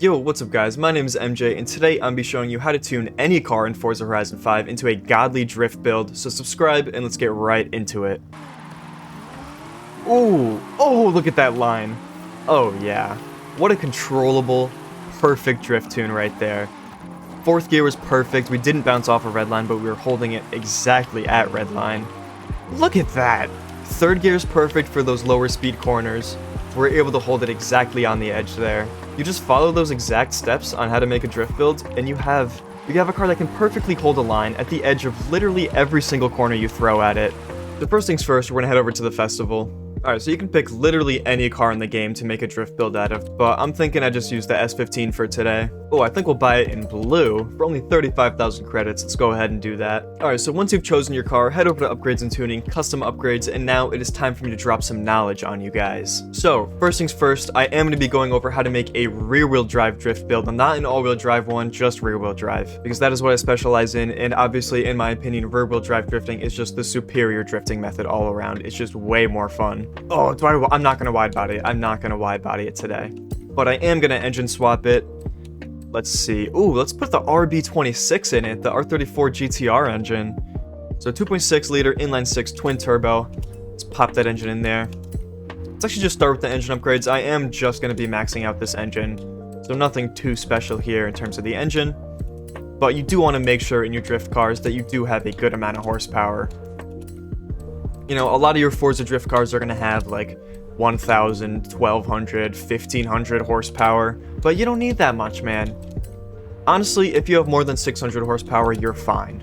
Yo, what's up guys, my name is MJ, and today I'm be showing you how to tune any car in Forza Horizon 5 into a godly drift build, so subscribe and let's get right into it. Ooh, oh look at that line. Oh yeah, what a controllable, perfect drift tune right there. Fourth gear was perfect, we didn't bounce off a red line, but we were holding it exactly at red line. Look at that! Third gear is perfect for those lower speed corners. We're able to hold it exactly on the edge there. You just follow those exact steps on how to make a drift build, and you have a car that can perfectly hold a line at the edge of literally every single corner you throw at it. So first things first, we're gonna head over to the festival. Alright, so you can pick literally any car in the game to make a drift build out of, but I'm thinking I just use the S15 for today. Oh, I think we'll buy it in blue for only 35,000 credits. Let's go ahead and do that. Alright, so once you've chosen your car, head over to Upgrades and Tuning, Custom Upgrades, and now it is time for me to drop some knowledge on you guys. So, first things first, I am going to be going over how to make a rear-wheel drive drift build. I'm not an all-wheel drive one, just rear-wheel drive, because that is what I specialize in, and obviously, in my opinion, rear-wheel drive drifting is just the superior drifting method all around. It's just way more fun. Oh, I'm not going to wide body it. I'm not going to wide body it today. But I am going to engine swap it. Let's see. Ooh, let's put the RB26 in it, the R34 GTR engine. So 2.6 liter inline 6 twin turbo. Let's pop that engine in there. Let's actually just start with the engine upgrades. I am just going to be maxing out this engine, so nothing too special here in terms of the engine. But you do want to make sure in your drift cars that you do have a good amount of horsepower. You know, a lot of your Forza drift cars are going to have like 1,000, 1,200, 1,500 horsepower, but you don't need that much, man. Honestly, if you have more than 600 horsepower, you're fine.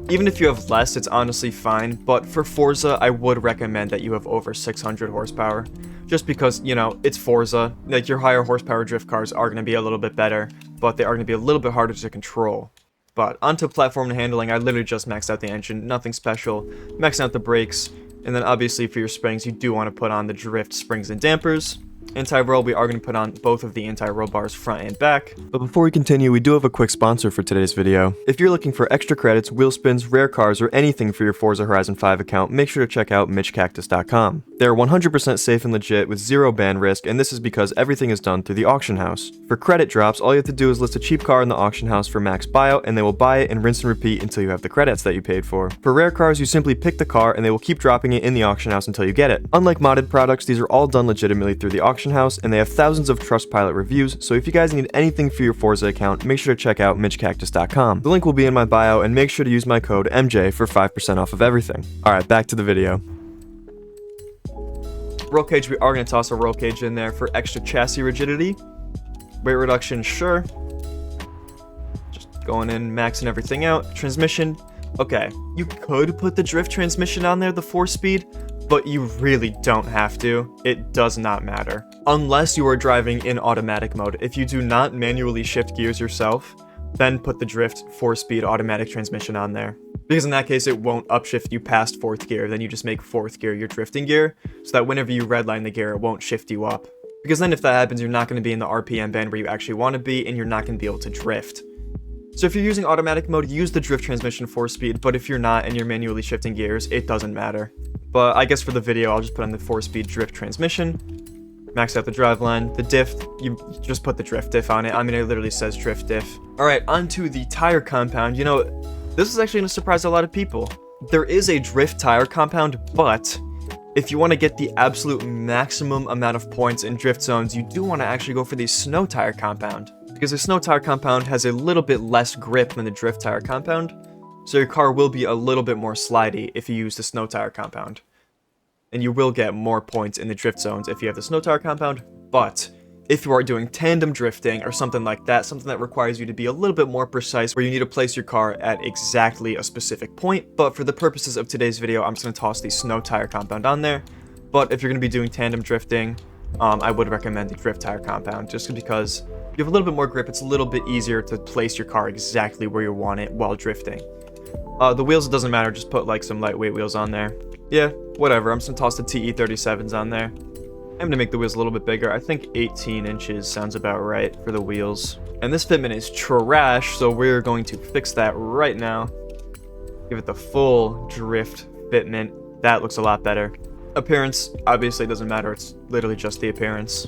Even if you have less, it's honestly fine, but for Forza, I would recommend that you have over 600 horsepower. Just because, you know, it's Forza. Like, your higher horsepower drift cars are going to be a little bit better, but they are going to be a little bit harder to control. But onto platform and handling, I literally just maxed out the engine, nothing special. Maxing out the brakes, and then obviously for your springs, you do want to put on the drift springs and dampers. Anti-roll, we are going to put on both of the anti-roll bars front and back. But before we continue, we do have a quick sponsor for today's video. If you're looking for extra credits, wheel spins, rare cars, or anything for your Forza Horizon 5 account, make sure to check out MitchCactus.com. They're 100% safe and legit with zero ban risk, and this is because everything is done through the auction house. For credit drops, all you have to do is list a cheap car in the auction house for max buyout, and they will buy it and rinse and repeat until you have the credits that you paid for. For rare cars, you simply pick the car, and they will keep dropping it in the auction house until you get it. Unlike modded products, these are all done legitimately through the auction house, and they have thousands of Trustpilot reviews, so if you guys need anything for your Forza account, make sure to check out MitchCactus.com. The link will be in my bio, and make sure to use my code MJ for 5% off of everything. Alright, back to the video. Roll cage, we are going to toss a roll cage in there for extra chassis rigidity. Weight reduction, sure. Just going in, maxing everything out. Transmission, okay. You could put the drift transmission on there, the 4-speed, but you really don't have to. It does not matter. Unless you are driving in automatic mode. If you do not manually shift gears yourself, then put the drift 4-speed automatic transmission on there. Because in that case, it won't upshift you past 4th gear, then you just make 4th gear your drifting gear, so that whenever you redline the gear, it won't shift you up. Because then if that happens, you're not going to be in the RPM band where you actually want to be, and you're not going to be able to drift. So if you're using automatic mode, use the drift transmission 4-speed, but if you're not and you're manually shifting gears, it doesn't matter. But I guess for the video, I'll just put on the 4-speed drift transmission. Max out the driveline. The diff, you just put the drift diff on it. I mean, it literally says drift diff. Alright, onto the tire compound. You know, this is actually going to surprise a lot of people. There is a drift tire compound, but if you want to get the absolute maximum amount of points in drift zones, you do want to actually go for the snow tire compound. Because the snow tire compound has a little bit less grip than the drift tire compound, so your car will be a little bit more slidey if you use the snow tire compound. And you will get more points in the drift zones if you have the snow tire compound, but if you are doing tandem drifting or something like that, something that requires you to be a little bit more precise, where you need to place your car at exactly a specific point, but for the purposes of today's video, I'm just going to toss the snow tire compound on there. But if you're going to be doing tandem drifting, I would recommend the drift tire compound, just because you have a little bit more grip, it's a little bit easier to place your car exactly where you want it while drifting. The wheels, it doesn't matter, just put like some lightweight wheels on there. Yeah, whatever, I'm just gonna toss the TE37s on there. I'm gonna make the wheels a little bit bigger. I think 18 inches sounds about right for the wheels. And this fitment is trash, so we're going to fix that right now. Give it the full drift fitment. That looks a lot better. Appearance, obviously doesn't matter, it's literally just the appearance.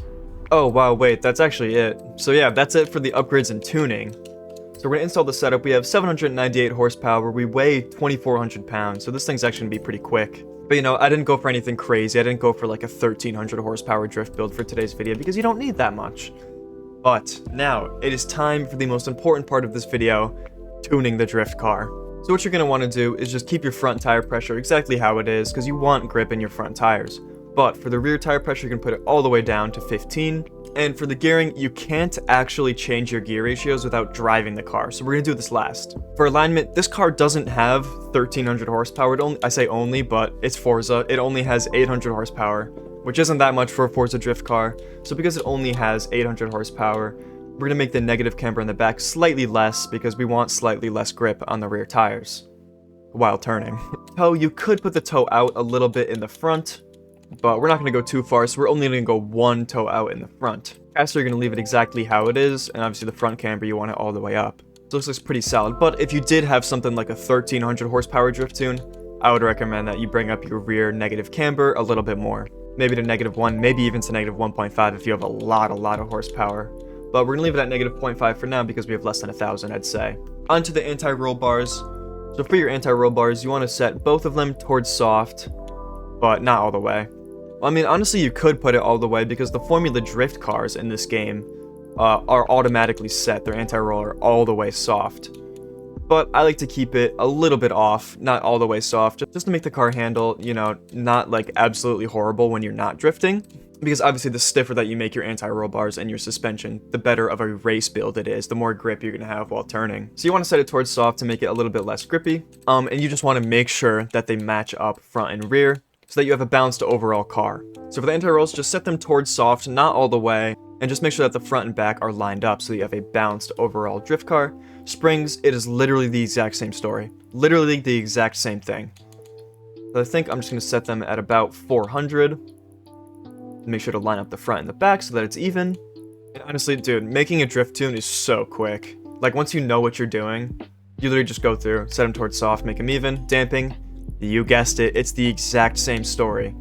Oh, wow, wait, that's actually it. So yeah, that's it for the upgrades and tuning. So we're gonna install the setup. We have 798 horsepower, we weigh 2,400 pounds, so this thing's actually gonna be pretty quick. But you know, I didn't go for anything crazy. I didn't go for like a 1,300 horsepower drift build for today's video because you don't need that much. But now, it is time for the most important part of this video, tuning the drift car. So what you're gonna wanna do is just keep your front tire pressure exactly how it is, because you want grip in your front tires. But for the rear tire pressure, you can put it all the way down to 15. And for the gearing, you can't actually change your gear ratios without driving the car, so we're gonna do this last. For alignment, this car doesn't have 1,300 horsepower. I say only, but it's Forza. It only has 800 horsepower, which isn't that much for a Forza drift car. So because it only has 800 horsepower, we're gonna make the negative camber in the back slightly less because we want slightly less grip on the rear tires while turning. Toe, you could put the toe out a little bit in the front, but we're not going to go too far, so we're only going to go one toe out in the front. Caster, you're going to leave it exactly how it is, and obviously the front camber, you want it all the way up. So this looks pretty solid, but if you did have something like a 1,300 horsepower drift tune, I would recommend that you bring up your rear negative camber a little bit more. Maybe to -1, maybe even to -1.5 if you have a lot of horsepower. But we're going to leave it at -0.5 for now because we have less than 1,000, I'd say. Onto the anti-roll bars. So for your anti-roll bars, you want to set both of them towards soft, but not all the way. I mean, honestly, you could put it all the way because the Formula Drift cars in this game are automatically set. Their anti-roll are all the way soft. But I like to keep it a little bit off, not all the way soft, just to make the car handle, you know, not like absolutely horrible when you're not drifting. Because obviously the stiffer that you make your anti-roll bars and your suspension, the better of a race build it is, the more grip you're going to have while turning. So you want to set it towards soft to make it a little bit less grippy. And you just want to make sure that they match up front and rear, so that you have a balanced overall car. So for the anti-rolls, just set them towards soft, not all the way, and just make sure that the front and back are lined up so that you have a balanced overall drift car. Springs, it is literally the exact same story. Literally the exact same thing. So I think I'm just going to set them at about 400. Make sure to line up the front and the back so that it's even. And honestly, dude, making a drift tune is so quick. Like, once you know what you're doing, you literally just go through, set them towards soft, make them even, damping. You guessed it, it's the exact same story.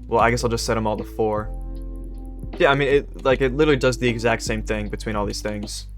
Well, I guess I'll just set them all to 4. Yeah, I mean, it literally does the exact same thing between all these things.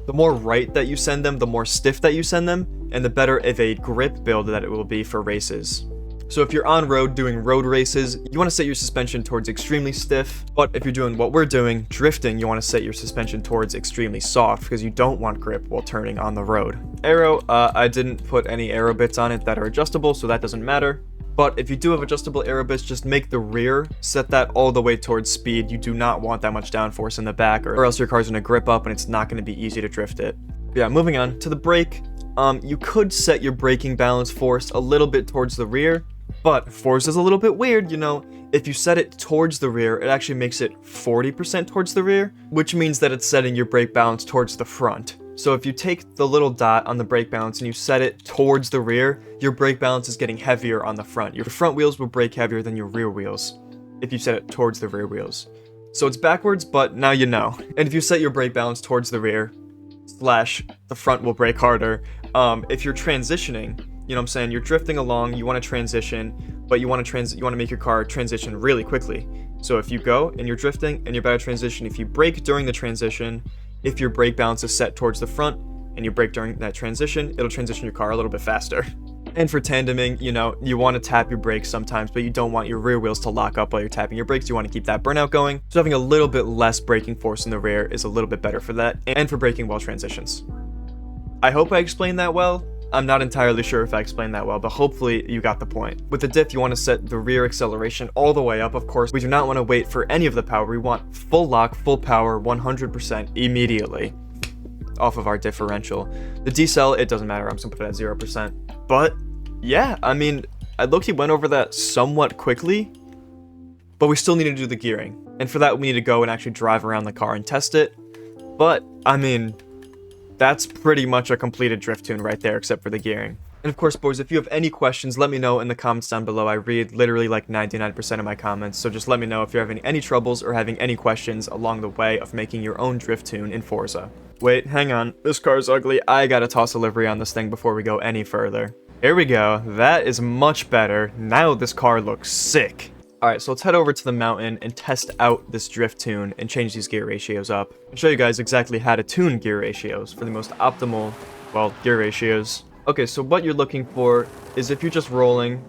The more right that you send them, the more stiff that you send them, and the better of a grip build that it will be for races. So if you're on road doing road races, you want to set your suspension towards extremely stiff, but if you're doing what we're doing, drifting, you want to set your suspension towards extremely soft because you don't want grip while turning on the road. Aero, I didn't put any aero bits on it that are adjustable, so that doesn't matter. But if you do have adjustable aero bits, just make the rear, set that all the way towards speed. You do not want that much downforce in the back, or else your car's going to grip up and it's not going to be easy to drift it. But yeah, moving on to the brake. You could set your braking balance force a little bit towards the rear, but Forza's a little bit weird, you know. If you set it towards the rear, it actually makes it 40% towards the rear, which means that it's setting your brake balance towards the front. So if you take the little dot on the brake balance and you set it towards the rear, your brake balance is getting heavier on the front. Your front wheels will brake heavier than your rear wheels if you set it towards the rear wheels. So it's backwards, but now you know. And if you set your brake balance towards the rear, slash the front will brake harder. If you're transitioning, you know what I'm saying, you're drifting along, you want to transition, but you want to make your car transition really quickly. So if you go and you're drifting and you're about to transition, if you brake during the transition, if your brake balance is set towards the front and you brake during that transition, it'll transition your car a little bit faster. And for tandeming, you know, you want to tap your brakes sometimes, but you don't want your rear wheels to lock up while you're tapping your brakes. You want to keep that burnout going. So having a little bit less braking force in the rear is a little bit better for that, and for braking while transitions. I hope I explained that well. I'm not entirely sure if I explained that well, but hopefully you got the point. With the diff, you want to set the rear acceleration all the way up, of course. We do not want to wait for any of the power. We want full lock, full power, 100% immediately off of our differential. The decel, it doesn't matter. I'm just going to put it at 0%. But yeah, I mean, I low-key went over that somewhat quickly, but we still need to do the gearing. And for that, we need to go and actually drive around the car and test it. But, I mean, that's pretty much a completed drift tune right there, except for the gearing. And of course, boys, if you have any questions, let me know in the comments down below. I read literally like 99% of my comments, so just let me know if you're having any troubles or having any questions along the way of making your own drift tune in Forza. Wait, hang on. This car's ugly. I gotta toss a livery on this thing before we go any further. Here we go. That is much better. Now this car looks sick. Alright, so let's head over to the mountain and test out this drift tune and change these gear ratios up. I'll show you guys exactly how to tune gear ratios for the most optimal, well, gear ratios. Okay, so what you're looking for is if you're just rolling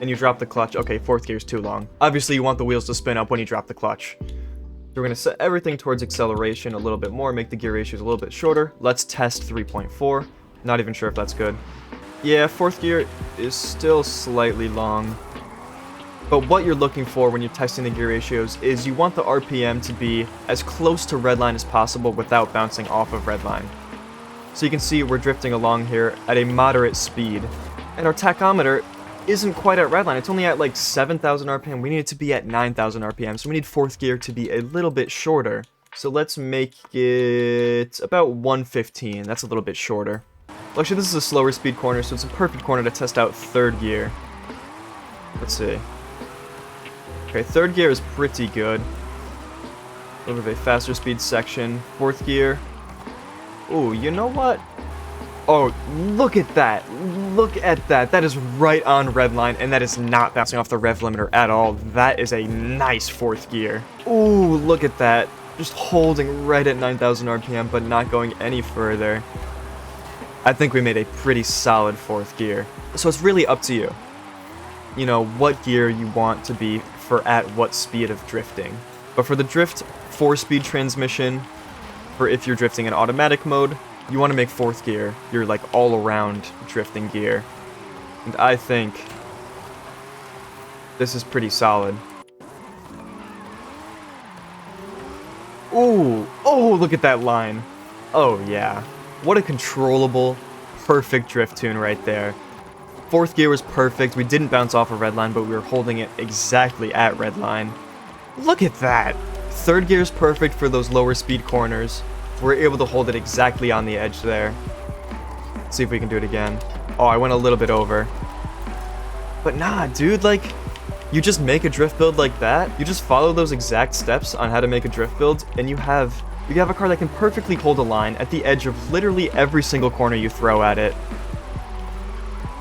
and you drop the clutch. Okay, fourth gear is too long. Obviously, you want the wheels to spin up when you drop the clutch. So we're going to set everything towards acceleration a little bit more, make the gear ratios a little bit shorter. Let's test 3.4. Not even sure if that's good. Yeah, fourth gear is still slightly long. But what you're looking for when you're testing the gear ratios is you want the RPM to be as close to redline as possible without bouncing off of redline. So you can see we're drifting along here at a moderate speed. And our tachometer isn't quite at redline. It's only at like 7,000 RPM. We need it to be at 9,000 RPM. So we need fourth gear to be a little bit shorter. So let's make it about 115. That's a little bit shorter. Well, actually, this is a slower speed corner, so it's a perfect corner to test out third gear. Let's see. Okay, third gear is pretty good. A little bit of a faster speed section. Fourth gear. Ooh, you know what? Oh, look at that. Look at that. That is right on redline, and that is not bouncing off the rev limiter at all. That is a nice fourth gear. Ooh, look at that. Just holding right at 9,000 RPM, but not going any further. I think we made a pretty solid fourth gear. So it's really up to you. You know, what gear you want to be for at what speed of drifting. But for the drift 4-speed transmission, for if you're drifting in automatic mode, you want to make fourth gear your like all-around drifting gear. And I think this is pretty solid. Ooh, oh, look at that line. Oh yeah, what a controllable, perfect drift tune right there. Fourth gear was perfect. We didn't bounce off a redline, but we were holding it exactly at redline. Look at that. Third gear is perfect for those lower speed corners. We're able to hold it exactly on the edge there. Let's see if we can do it again. Oh, I went a little bit over. But nah, dude, like, you just make a drift build like that. You just follow those exact steps on how to make a drift build, and you have a car that can perfectly hold a line at the edge of literally every single corner you throw at it.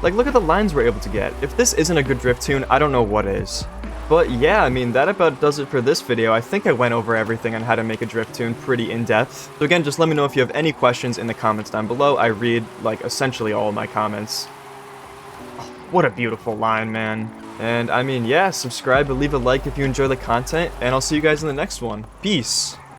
Like, look at the lines we're able to get. If this isn't a good drift tune, I don't know what is. But yeah, I mean, that about does it for this video. I think I went over everything on how to make a drift tune pretty in-depth. So again, just let me know if you have any questions in the comments down below. I read, like, essentially all of my comments. Oh, what a beautiful line, man. And, I mean, yeah, subscribe and leave a like if you enjoy the content, and I'll see you guys in the next one. Peace!